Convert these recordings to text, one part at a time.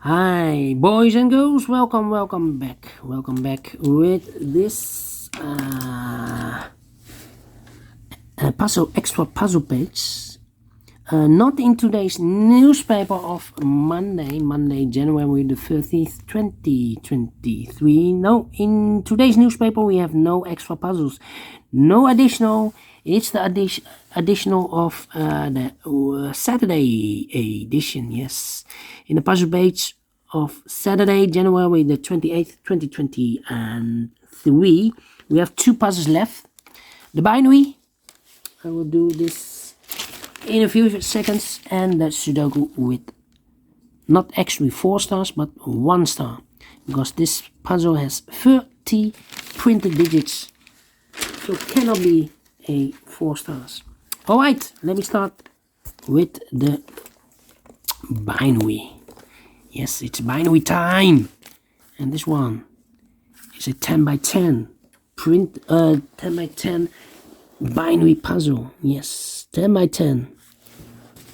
Hi, boys and girls. Welcome back. Welcome back with this extra puzzle page. Not in today's newspaper of Monday, January the 30th, 2023. No, in today's newspaper we have no extra puzzles, no additional. It's the additional of the Saturday edition. Yes, in the puzzle page of Saturday, January the 28th, 2023, we have two puzzles left. The binary, I will do this in a few seconds, and the Sudoku with not actually 4 stars but 1 star, because this puzzle has 30 printed digits, so it cannot be a 4 stars. Alright, let me start with the binary. Yes, it's binary time, and this one is a 10 by 10 10 by 10 binary puzzle. Yes, 10 by 10.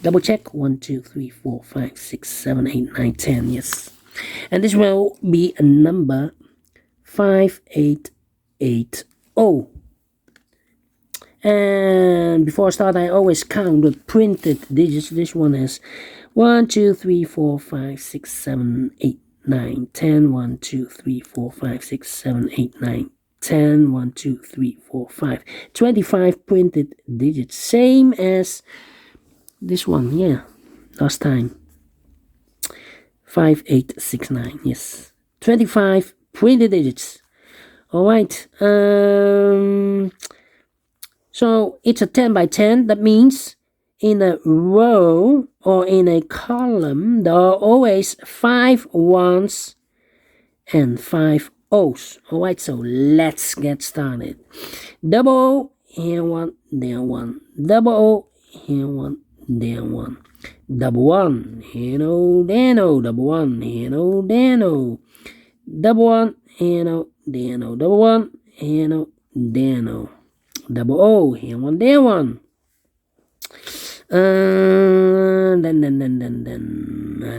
Double check. 1, 2, 3, 4, 5, 6, 7, 8, 9, 10. Yes, and this will be a number 5880. And before I start, I always count the printed digits. This one has 1, 2, 3, 4, 5, 6, 7, 8, 9, 10. 1, 2, 3, 4, 5, 6, 7, 8, 9, 10. 1, 2, 3, 4, 5. 25 printed digits. Same as this one. Yeah, last time. 5869. Yes, 25 printed digits. Alright. So it's a 10 by 10. That means in a row or in a column, there are always 5 ones and 5 O's. Alright, so let's get started. Double O, here 1, there 1. Double O, here 1, there 1. Double 1, here no, there no. Double 1, here no, there no. Double 1, here no, there no. Double 1, here no, there no. Double O, here 1, there 1.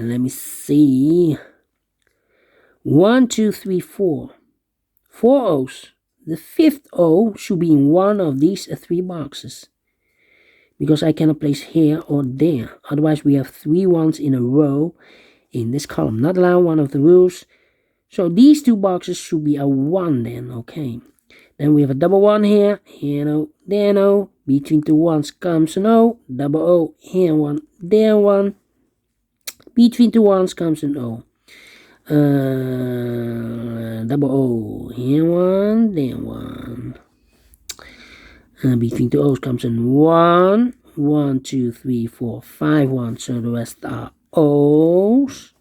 Let me see. 1, 2, 3, 4. 4 O's. The 5th O should be in one of these 3 boxes, because I cannot place here or there. Otherwise, we have 3 ones in a row in this column. Not allowed, one of the rules. So these 2 boxes should be a 1 then. Okay. Then we have a double 1 here. Here no, there no. Between 2 ones comes an O. Double O, here 1, there 1. Between 2 ones comes an O. Double O, here 1, there 1. Between 2 O's comes an 1. 1, 2, 3, 4, 5 ones. So the rest are O's.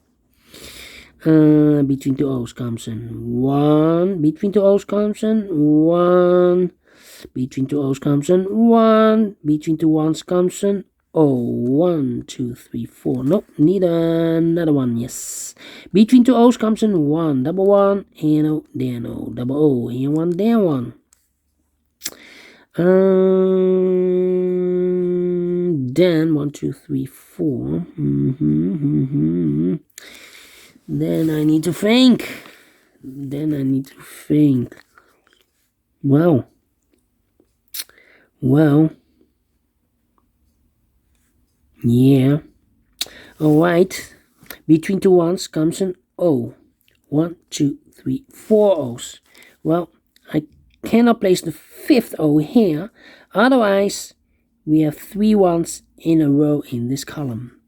Between 2 O's comes in 1. Between 2 O's comes in 1. Between 2 O's comes in 1. Between 2 ones comes in O. 1, 2, 3, 4. Nope, need another one. Yes. Between 2 O's comes in 1. Double 1. Here no, there no. Double O. Here 1, there 1. Then 1, 2, 3, 4. Then I need to think. Well. Yeah. Alright. Between 2 ones comes an O. 1, 2, 3, 4 O's. Well, I cannot place the 5th O here. Otherwise, we have 3 ones in a row in this column.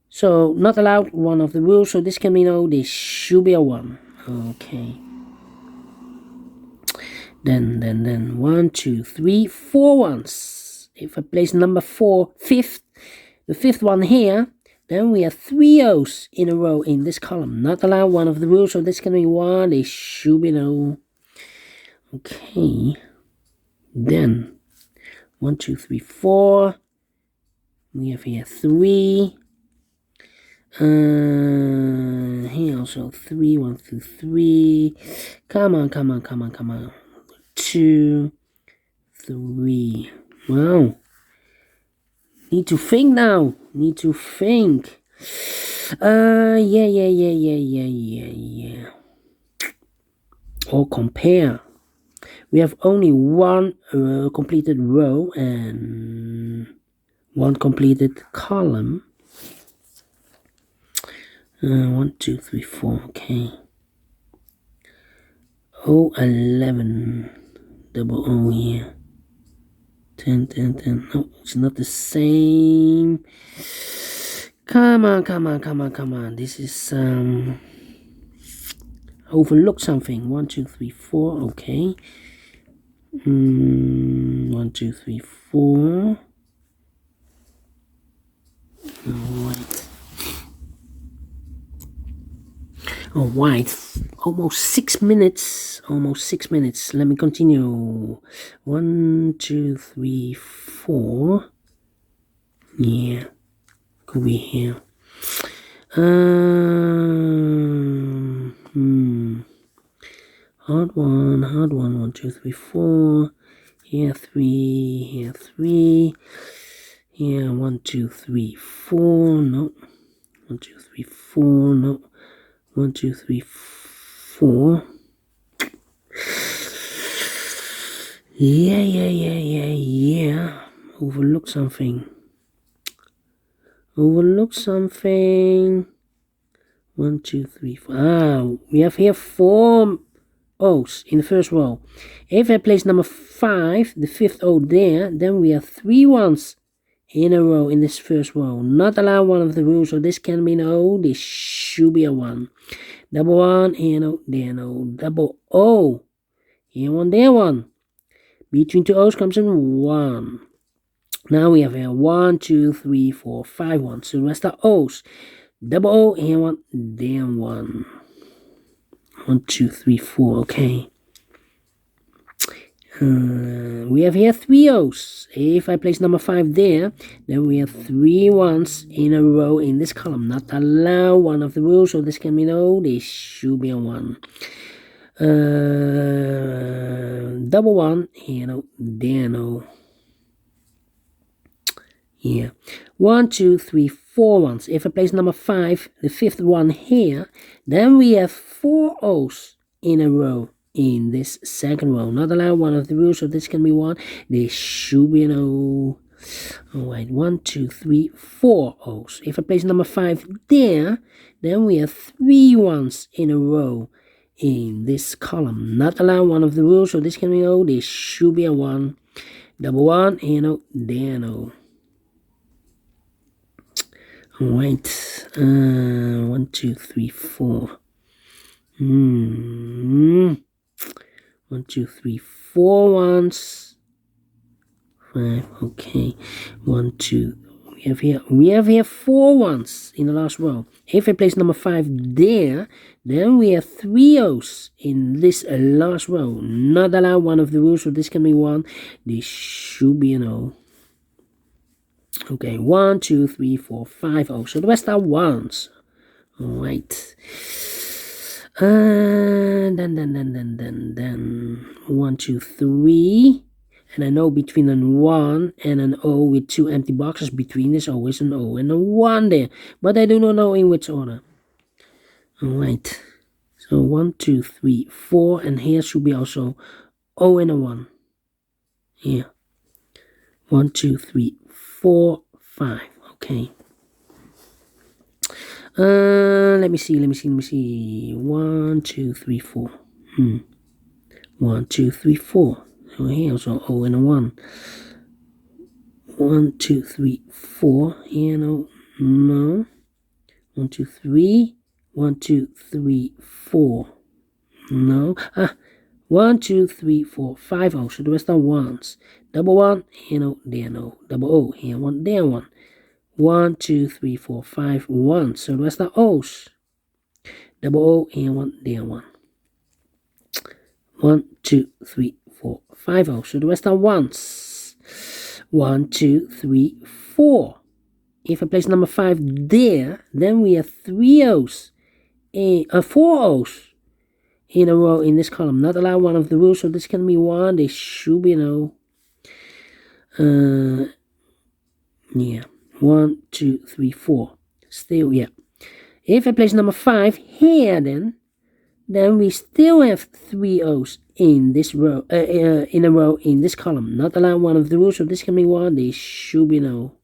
So, not allowed, one of the rules. So this can be no, this should be a 1. Okay. Then 1, 2, 3, 4 ones. If I place number 4, the 5th one here, then we have 3 O's in a row in this column. Not allowed, one of the rules. So this can be 1, this should be no. Okay. Then 1, 2, 3, 4. We have here 3. Here also 3, 1 through 3. Come on. 2, 3. Wow. Need to think now. Yeah. Or compare. We have only one completed row and one completed column. 1, 2, 3, 4. Okay. 11. Double O here. 10. No, it's not the same. Come on. This is overlooked something. 1, 2, 3, 4. Okay. 1, 2, 3, 4. Alright. Almost 6 minutes. Let me continue. 1, 2, 3, 4. Yeah. Could be here. Hard one. 1, 2, 3, 4. Here 3. Here 3. Here 1, 2, 3, 4. No. 1, 2, 3, 4. No. 1, 2, 3, 4. Yeah. Overlook something. 1, 2, 3, 4. We have here 4 O's in the first row. If I place number 5, the 5th O there, then we have 3 1s in a row in this first row. Not allow one of the rules, so this can be an O, this should be a 1. Double 1, here no, there no. Double O, here 1, there 1. Between 2 O's comes in 1. Now we have here 1, 2, 3, 4, 5 1s. So the rest are O's. Double O, here 1, there 1. 1, 2, 3, 4, okay. We have here 3 O's. If I place number 5 there, then we have 3 1s in a row in this column. Not allow one of the rules, so this can be no, this should be a 1. Double 1, here no, there no. Yeah. 1, 2, 3, 4 1s. If I place number 5, the 5th one here, then we have 4 O's in a row in this second row. Not allow one of the rules, so this can be 1. This should be an O. Alright, 1, 2, 3, 4 O's. If I place number 5 there, then we have 3 1s in a row in this column. Not allow one of the rules, so this can be O. This should be a 1. Double 1, here no, there no. Alright, 1, 2, 3, 4. 1, 2, 3, 4 1s. 5, okay. 1, 2. We have here 4 1s in the last row. If I place number 5 there, then we have 3 O's in this last row. Not allow one of the rules, so this can be 1. This should be an O. Okay, 1, 2, 3, 4, 5 O's. So the rest are 1s. Alright. Then 1, 2, 3. And I know between an 1 and an O with 2 empty boxes between this always an O and a 1 there. But I do not know in which order. Alright. So 1, 2, 3, 4. And here should be also O and a 1. Here. 1, 2, 3, 4, 5. Okay. Let me see. 1, 2, 3, 4. 1, 2, 3, 4. So here also O and a 1. 1, 2, 3, 4. Here no. 1, 2, 3. 1, 2, 3, 4. No. 1, 2, 3, 4, 5 O. So the rest are 1s. Double 1, here no, there no. Double O, here 1, there 1. 1, 2, 3, 4, 5, 1. So the rest are O's. Double O, here 1, there 1. 1, 2, 3, 4, 5 O's. So the rest are 1s. 1, 2, 3, 4. If I place number 5 there, then we have 3 O's. 4 O's in a row in this column. Not allow one of the rules, so this can be 1. This should be an O. Yeah. 1, 2, 3, 4. Still, yeah. If I place number 5 here, then we still have 3 O's in this row, in a row in this column. Not allowed one of the rules, so this can be 1. This should be no.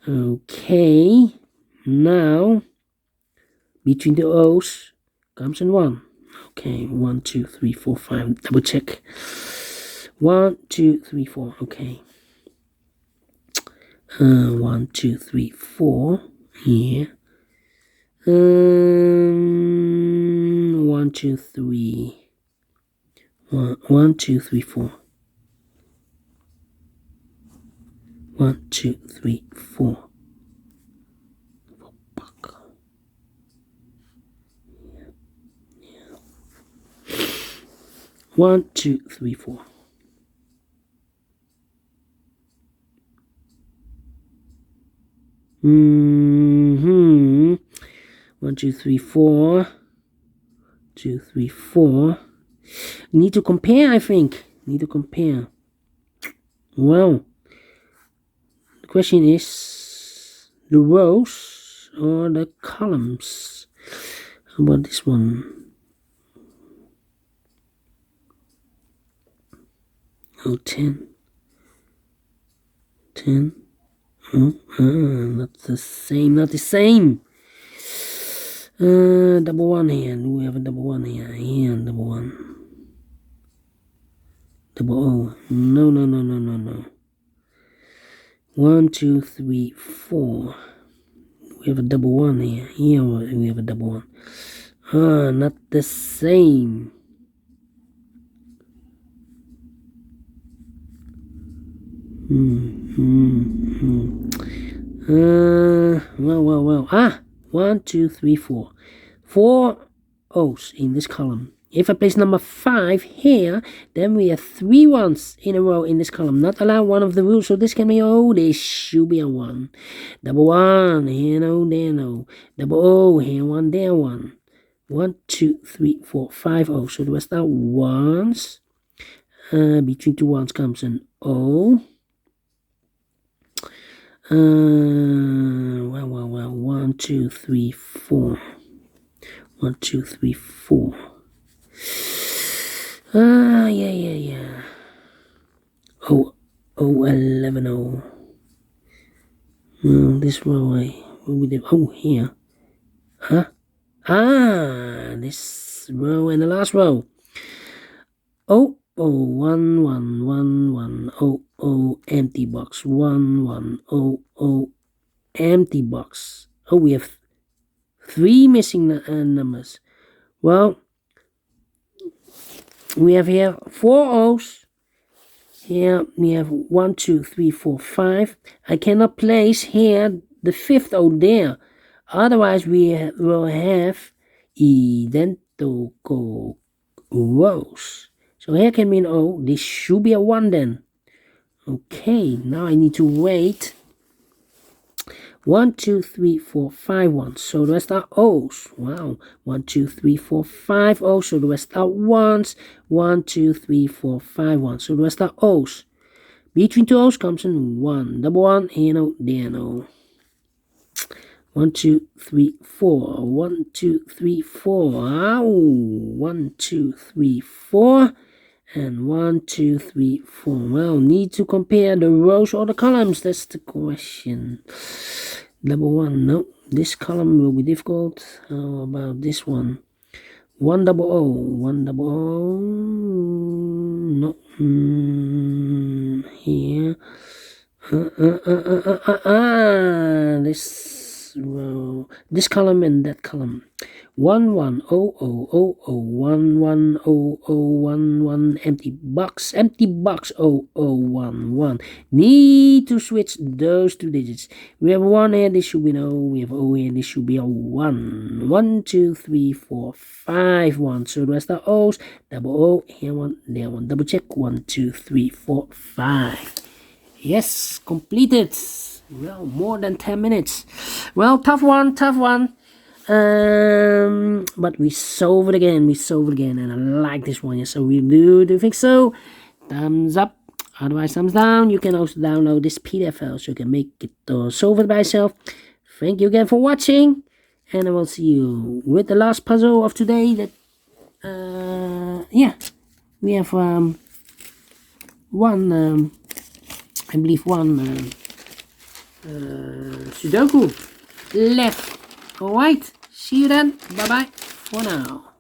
Okay, now between the O's comes in 1. Okay, 1, 2, 3, 4, 5. Double check. 1, 2, 3, 4. Okay. 1, 2, 3, 4 here. 1, 2, 3. 1, 2, 3, 4. 1, 2, 3, 4. 1, 2, 3, 4. Mm-hmm. 1, 2, 3, 4. 2, 3, 4. Need to compare, I think. Need to compare. Well, the question is the rows or the columns. How about this one? Oh, 10. 10. Oh, not the same, not the same. Double 1 here. Do we have a double 1 here? Here, double 1. Double O. No, no, no, no, no, no. 1, 2, 3, 4. We have a double 1 here. Here we have a double 1. Not the same. Well. 1, 2, 3, 4. 4 O's in this column. If I place number 5 here, then we have 3 1s in a row in this column. Not allowed one of the rules, so this can be this should be a 1. Double 1, here no, there no. Double O, here 1, there 1. 1, 2, 3, 4, 5 O's. So the rest are 1s. Between 2 1s comes an O. Well. 1, 2, 3, 4. 1, 2, 3, 4. Yeah. Oh, 11 0. This row, we did. Oh, here. Huh? This row and the last row. 1 empty box. 1 empty box. Oh, we have 3 missing numbers. Well, we have here 4 O's. Here we have 1, 2, 3, 4, 5. I cannot place here the 5th O there. Otherwise, we will have identical rows. So here can be an O. This should be a 1 then. Okay, now I need to wait. 1, 2, 3, 4, 5 1s. So the rest are O's. Wow. 1, 2, 3, 4, 5 O's. So the rest are 1s. 1, 2, 3, 4, 5 1s. So the rest are O's. Between 2 O's comes in 1. Double 1, here no, there no. 1, 2, 3, 4. 1, 2, 3, 4. Ow. 1, 2, 3, 4. And 1, 2, 3, 4. Well, need to compare the rows or the columns. That's the question. Double 1. No, this column will be difficult. How about this one? 1 double O. 1 double O. No. Here. This row. This column and that column. 1 1 0 0 0 0 1 1 0 0 1 1 empty box 0 0 1 1. Need to switch those 2 digits. We have 1 here, this should be an O. We have O here, this should be a 1. 1 2 3 4 5 1. So the rest are O's. Double O here 1, there 1. Double check 1 2 3 4 5. Yes, completed. Well, more than 10 minutes. Well, tough one. But we solve it again, and I like this one. Yes, so we do think so. Thumbs up, otherwise thumbs down. You can also download this PDF file so you can make it or solve it by yourself. Thank you again for watching, and I will see you with the last puzzle of today. That yeah, we have one I believe one Sudoku left. Alright, see you then. Bye bye for now.